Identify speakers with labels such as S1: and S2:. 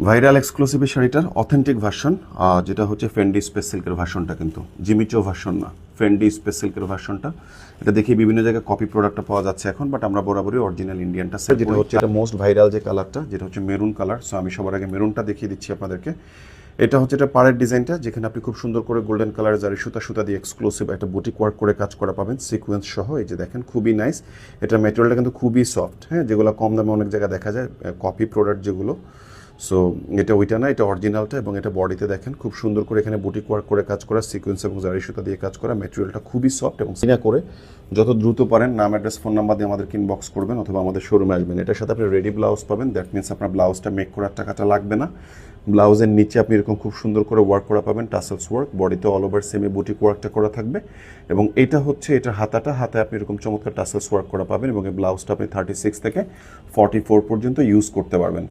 S1: Viral exclusive শাড়িটার authentic version, যেটা হচ্ছে ফেন্ডি স্পেস সিল্কের ভার্সনটা, কিন্তু জিমিচো ভার্সন না, ফেন্ডি স্পেস সিল্কের ভার্সনটা। এটা দেখি বিভিন্ন জায়গায় কপি প্রোডাক্টটা পাওয়া যাচ্ছে এখন, বাট আমরা বরাবরই অরিজিনাল ইন্ডিয়ানটা সেট, যেটা হচ্ছে এটা মোস্ট ভাইরাল যে কালারটা, যেটা হচ্ছে মেরুন কালার। সো আমি সবার আগে মেরুনটা দেখিয়ে দিচ্ছি আপনাদেরকে। এটা হচ্ছে এটা পাড়ের ডিজাইনটা, যেখানে আপনি খুব সুন্দর করে গোল্ডেন কালারের জারি সুতা সুতা দিয়ে এক্সক্লুসিভ একটা বুটিক ওয়ার্ক করে কাজ করা পাবেন, সিকোয়েন্স সহ। এই যে দেখেন, খুবই নাইস। এটা ম্যাটেরিয়ালটা কিন্তু খুবই সফট, হ্যাঁ, যেগুলো কম দামে অনেক জায়গায় দেখা যায় কপি প্রোডাক্ট যেগুলো। সো এটা ওইটা না, এটা অরিজিনালটা। এবং এটা বডিতে দেখেন খুব সুন্দর করে এখানে বুটিক ওয়ার্ক করে কাজ করা, সিকোয়েন্স এবং জারি সুতা দিয়ে কাজ করা। ম্যাটেরিয়ালটা খুবই সফট এবং সিনা করে যত দ্রুত পারেন নাম, অ্যাড্রেস, ফোন নাম্বার দিয়ে আমাদেরকে ইনবক্স করবেন অথবা আমাদের শোরুমে আসবেন। এটার সাথে আপনি রেডি ব্লাউজ পাবেন। দ্যাট মিনস আপনার ব্লাউজটা মেক করার টাকাটা লাগবে না। ব্লাউজের নিচে আপনি এরকম খুব সুন্দর করে ওয়ার্ক করা পাবেন, টাসেলস ওয়ার্ক। বডিতে অল ওভার সেমি বুটিক ওয়ার্কটা করা থাকবে। এবং এটা হচ্ছে এটার হাতায় আপনি এরকম চমৎকার টাসেলস ওয়ার্ক করা পাবেন। এবং এই ব্লাউজটা আপনি 36 থেকে 44 পর্যন্ত ইউজ করতে পারবেন।